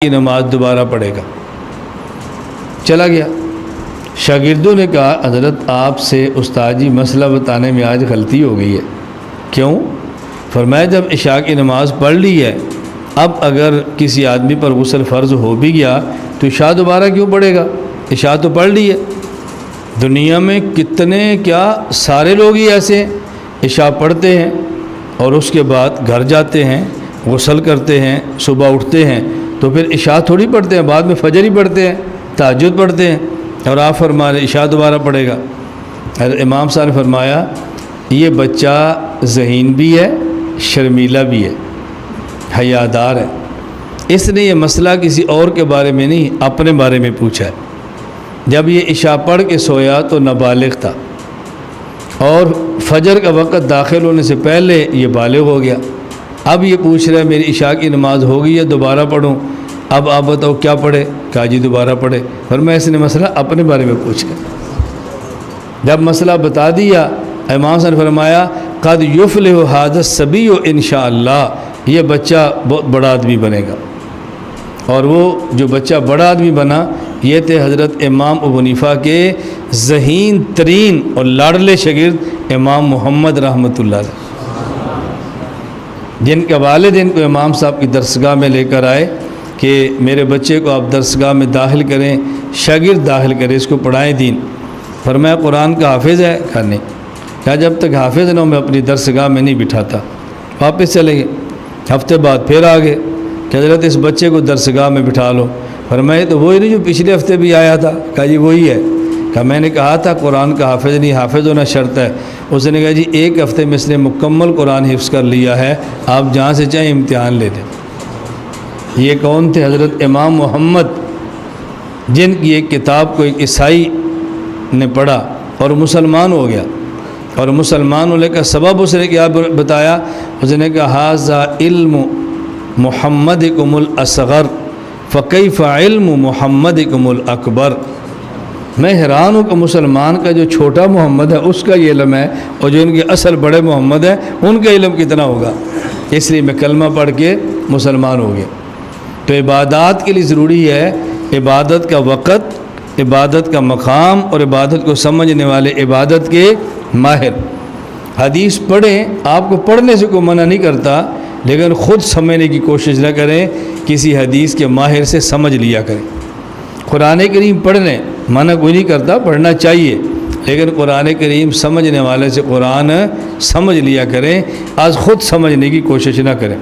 کی نماز دوبارہ پڑھے گا۔ چلا گیا، شاگردوں نے کہا حضرت آپ سے استاد جی مسئلہ بتانے میں آج غلطی ہو گئی ہے۔ کیوں؟ فرمایا جب عشاء کی نماز پڑھ لی ہے، اب اگر کسی آدمی پر غسل فرض ہو بھی گیا تو عشاء دوبارہ کیوں پڑھے گا؟ عشاء تو پڑھ لی ہے۔ دنیا میں کتنے کیا سارے لوگ ہی ایسے عشاء پڑھتے ہیں اور اس کے بعد گھر جاتے ہیں، غسل کرتے ہیں، صبح اٹھتے ہیں تو پھر عشاء تھوڑی پڑھتے ہیں، بعد میں فجر ہی پڑھتے ہیں، تہجد پڑھتے ہیں، اور آپ فرما رہے عشاء دوبارہ پڑھے گا۔ امام صاحب نے فرمایا یہ بچہ ذہین بھی ہے، شرمیلا بھی ہے، حیادار ہے، اس نے یہ مسئلہ کسی اور کے بارے میں نہیں اپنے بارے میں پوچھا ہے۔ جب یہ عشاء پڑھ کے سویا تو نابالغ تھا اور فجر کا وقت داخل ہونے سے پہلے یہ بالغ ہو گیا۔ اب یہ پوچھ رہا ہے میری عشاء کی نماز ہو گئی ہے، دوبارہ پڑھوں؟ اب آپ بتاؤ کیا پڑھے؟ کہا جی دوبارہ پڑھے۔ فرمایا اس نے مسئلہ اپنے بارے میں پوچھا۔ جب مسئلہ بتا دیا، امام صاحب نے فرمایا قد یفلح ھذا الصبی انشاءاللہ، یہ بچہ بہت بڑا آدمی بنے گا۔ اور وہ جو بچہ بڑا آدمی بنا یہ تھے حضرت امام ابو حنیفہ کے ذہین ترین اور لاڈلے شاگرد امام محمد رحمۃ اللہ علیہ، جن کے والد ان کو امام صاحب کی درسگاہ میں لے کر آئے کہ میرے بچے کو آپ درسگاہ میں داخل کریں، شاگرد داخل کریں، اس کو پڑھائیں دین۔ فرمایا قرآن کا حافظ ہے؟ کہا نہیں۔ کہا جب تک حافظ نہ ہو میں اپنی درسگاہ میں نہیں بٹھاتا۔ واپس چلے گئے، ہفتے بعد پھر آ گئے کہ حضرت اس بچے کو درسگاہ میں بٹھا لو۔ فرمایا تو وہی نہیں جو پچھلے ہفتے بھی آیا تھا؟ کہا جی وہی ہے۔ کہا میں نے کہا تھا قرآن کا حافظ نہیں، حافظ ہونا شرط ہے۔ اس نے کہا جی ایک ہفتے میں اس نے مکمل قرآن حفظ کر لیا ہے، آپ جہاں سے چاہیں امتحان لے لیں۔ یہ کون تھے؟ حضرت امام محمد، جن کی ایک کتاب کو ایک عیسائی نے پڑھا اور مسلمان ہو گیا، اور مسلمان ہونے کا سبب اس نے کیا بتایا؟ اس نے کہا ھذا علم محمدکم الاصغر فکیف علم محمدکم الاکبر۔ میں حیران ہوں کہ مسلمان کا جو چھوٹا محمد ہے اس کا یہ علم ہے، اور جو ان کے اصل بڑے محمد ہیں ان کا علم کتنا ہوگا؟ اس لیے میں کلمہ پڑھ کے مسلمان ہو گیا۔ تو عبادات کے لیے ضروری ہے عبادت کا وقت، عبادت کا مقام، اور عبادت کو سمجھنے والے عبادت کے ماہر۔ حدیث پڑھیں، آپ کو پڑھنے سے کوئی منع نہیں کرتا، لیکن خود سمجھنے کی کوشش نہ کریں، کسی حدیث کے ماہر سے سمجھ لیا کریں۔ قرآن کریم پڑھنے منع کوئی نہیں کرتا، پڑھنا چاہیے، لیکن قرآن کریم سمجھنے والے سے قرآن سمجھ لیا کریں، آج خود سمجھنے کی کوشش نہ کریں۔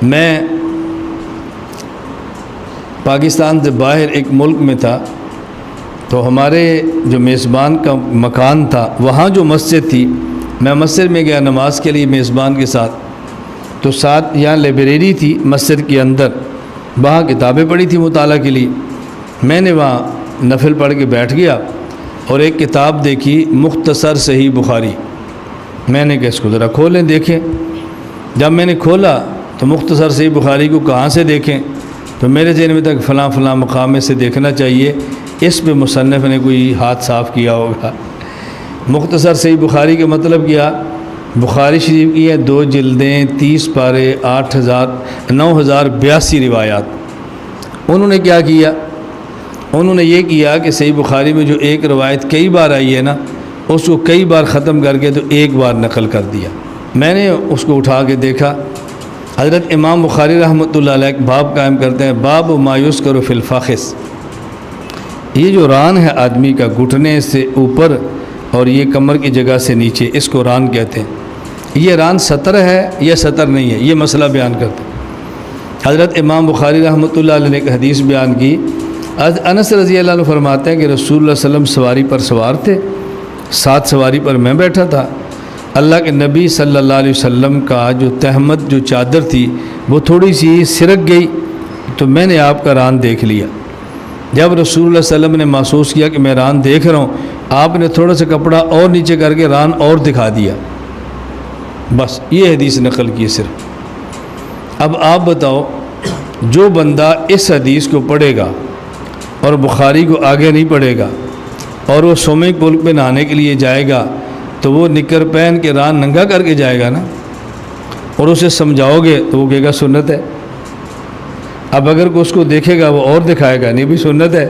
میں پاکستان سے باہر ایک ملک میں تھا، تو ہمارے جو میزبان کا مکان تھا وہاں جو مسجد تھی، میں مسجد میں گیا نماز کے لیے میزبان کے ساتھ، تو ساتھ یہاں لائبریری تھی مسجد کے اندر، وہاں کتابیں پڑھی تھی مطالعہ کے لیے۔ میں نے وہاں نفل پڑھ کے بیٹھ گیا اور ایک کتاب دیکھی مختصر صحیح بخاری۔ میں نے کہا اس کو ذرا کھولیں دیکھیں۔ جب میں نے کھولا تو مختصر صحیح بخاری کو کہاں سے دیکھیں، تو میرے ذہن میں تک فلاں فلاں مقام میں سے دیکھنا چاہیے، اس پہ مصنف نے کوئی ہاتھ صاف کیا ہوگا۔ مختصر صحیح بخاری کا مطلب کیا؟ بخاری شریف کی ہے 2 جلدیں، 30 پارے، 9082 روایات۔ انہوں نے کیا کیا؟ انہوں نے یہ کیا کہ صحیح بخاری میں جو ایک روایت کئی بار آئی ہے نا، اس کو کئی بار ختم کر کے تو ایک بار نقل کر دیا۔ میں نے اس کو اٹھا کے دیکھا، حضرت امام بخاری رحمۃ اللہ علیہ ایک باب قائم کرتے ہیں، باب ما یذکر فی الفخذ۔ یہ جو ران ہے آدمی کا گھٹنے سے اوپر اور یہ کمر کی جگہ سے نیچے، اس کو ران کہتے ہیں۔ یہ ران سطر ہے یا سطر نہیں ہے، یہ مسئلہ بیان کرتے ہیں۔ حضرت امام بخاری رحمۃ اللہ علیہ نے ایک حدیث بیان کی، انس رضی اللہ عنہ فرماتے ہیں کہ رسول اللہ صلی اللہ علیہ وسلم سواری پر سوار تھے، ساتھ سواری پر میں بیٹھا تھا۔ اللہ کے نبی صلی اللہ علیہ وسلم کا جو تہمت جو چادر تھی وہ تھوڑی سی سرک گئی، تو میں نے آپ کا ران دیکھ لیا۔ جب رسول اللہ صلی اللہ علیہ وسلم نے محسوس کیا کہ میں ران دیکھ رہا ہوں، آپ نے تھوڑا سا کپڑا اور نیچے کر کے ران اور دکھا دیا۔ بس یہ حدیث نقل کی صرف۔ اب آپ بتاؤ، جو بندہ اس حدیث کو پڑھے گا اور بخاری کو آگے نہیں پڑھے گا اور وہ سوئمنگ پول پہ نہانے کے لیے جائے گا تو وہ نکر پہن کے ران ننگا کر کے جائے گا نا، اور اسے سمجھاؤ گے تو وہ کہے گا سنت ہے۔ اب اگر کوئی اس کو دیکھے گا وہ اور دکھائے گا، نہیں بھی سنت ہے۔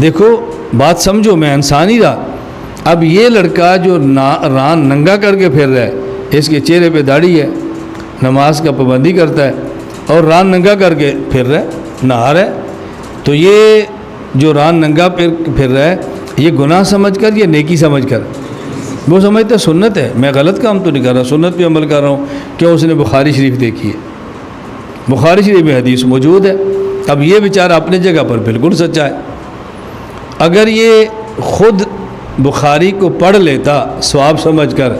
دیکھو بات سمجھو، میں انسان ہی رہا۔ اب یہ لڑکا جو ران ننگا کر کے پھر رہا ہے، اس کے چہرے پہ داڑھی ہے، نماز کا پابندی کرتا ہے اور ران ننگا کر کے پھر رہا ہے، نہا رہا ہے، تو یہ جو ران ننگا پھر رہا ہے یہ گناہ سمجھ کر یا نیکی سمجھ کر؟ وہ سمجھتا ہے سنت ہے، میں غلط کام تو نہیں کر رہا، سنت پہ عمل کر رہا ہوں۔ کیوں؟ اس نے بخاری شریف دیکھی ہے، بخاری شریف میں حدیث موجود ہے۔ اب یہ بیچارہ اپنی جگہ پر بالکل سچا ہے۔ اگر یہ خود بخاری کو پڑھ لیتا ثواب سمجھ کر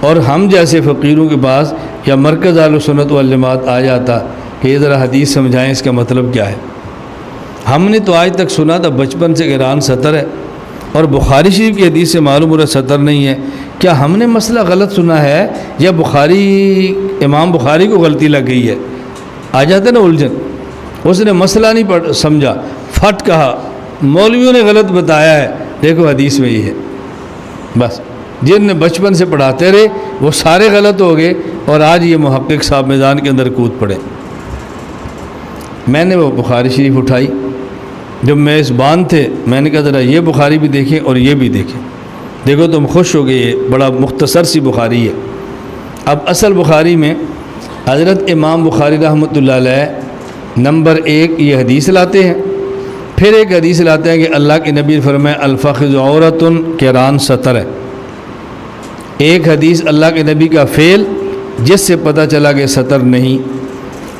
اور ہم جیسے فقیروں کے پاس یا مرکز اہل سنت والجماعت آ جاتا کہ یہ ذرا حدیث سمجھائیں اس کا مطلب کیا ہے، ہم نے تو آج تک سنا تھا بچپن سے کہ ران سطر ہے اور بخاری شریف کی حدیث سے معلوم ہو رہا سطر نہیں ہے، کیا ہم نے مسئلہ غلط سنا ہے یا امام بخاری کو غلطی لگ گئی ہے؟ آ جاتا نا الجھن۔ اس نے مسئلہ نہیں سمجھا، پھٹ کہا مولویوں نے غلط بتایا ہے، دیکھو حدیث میں یہ ہے۔ بس جن نے بچپن سے پڑھاتے رہے وہ سارے غلط ہو گئے اور آج یہ محقق صاحب میدان کے اندر کود پڑے۔ میں نے وہ بخاری شریف اٹھائی، جب میں اس باندھ تھے میں نے کہا ذرا یہ بخاری بھی دیکھیں اور یہ بھی دیکھیں، دیکھو تم خوش ہو گئے، یہ بڑا مختصر سی بخاری ہے۔ اب اصل بخاری میں حضرت امام بخاری رحمۃ اللہ علیہ نمبر 1 یہ حدیث لاتے ہیں، پھر ایک حدیث لاتے ہیں کہ اللہ کے نبی نے فرمایا الفخذ عورۃ کہ ران سطر ہے۔ ایک حدیث اللہ کے نبی کا فعل جس سے پتہ چلا کہ سطر نہیں،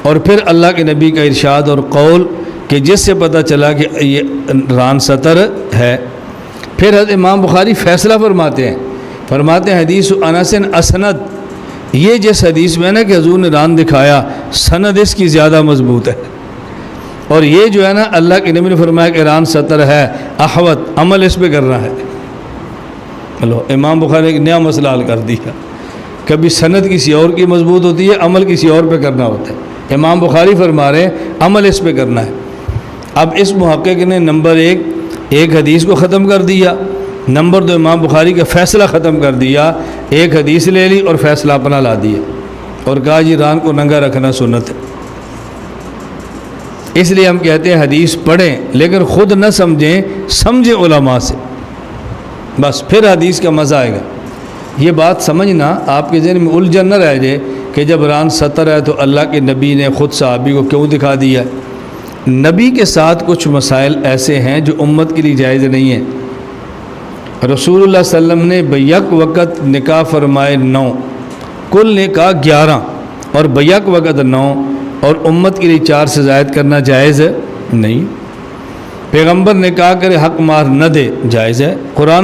اور پھر اللہ کے نبی کا ارشاد اور قول کہ جس سے پتہ چلا کہ یہ ران سطر ہے۔ پھر حضرت امام بخاری فیصلہ فرماتے ہیں حدیث انس اسند، یہ جس حدیث میں نا کہ حضور نے ران دکھایا سند اس کی زیادہ مضبوط ہے، اور یہ جو ہے نا اللہ کے نبی نے فرمایا کہ ران سطر ہے احوط، عمل اس پہ کرنا ہے۔ چلو امام بخاری نے ایک نیا مسئلہ حل کر دیا، کبھی سند کسی اور کی مضبوط ہوتی ہے، عمل کسی اور پہ کرنا ہوتا ہے، امام بخاری فرما رہے ہیں عمل اس پہ کرنا ہے۔ اب اس محقق نے نمبر 1 ایک حدیث کو ختم کر دیا، نمبر 2 امام بخاری کا فیصلہ ختم کر دیا، ایک حدیث لے لی اور فیصلہ اپنا لا دیا اور کہا جی ران کو ننگا رکھنا سنت ہے۔ اس لیے ہم کہتے ہیں حدیث پڑھیں لیکن خود نہ سمجھیں علماء سے، بس پھر حدیث کا مزہ آئے گا۔ یہ بات سمجھنا آپ کے ذہن میں الجھن نہ رہ جائے کہ جب ران سطر ہے تو اللہ کے نبی نے خود صحابی کو کیوں دکھا دیا۔ نبی کے ساتھ کچھ مسائل ایسے ہیں جو امت کے لیے جائز نہیں ہیں۔ رسول اللہ صلی اللہ علیہ وسلم نے بیک وقت نکاح فرمائے 9، کل نکاح 11 اور بیک وقت 9، اور امت کے لیے 4 سے زائد کرنا جائز نہیں۔ پیغمبر نکاح کرے حق مہر نہ دے، جائز ہے۔ قرآن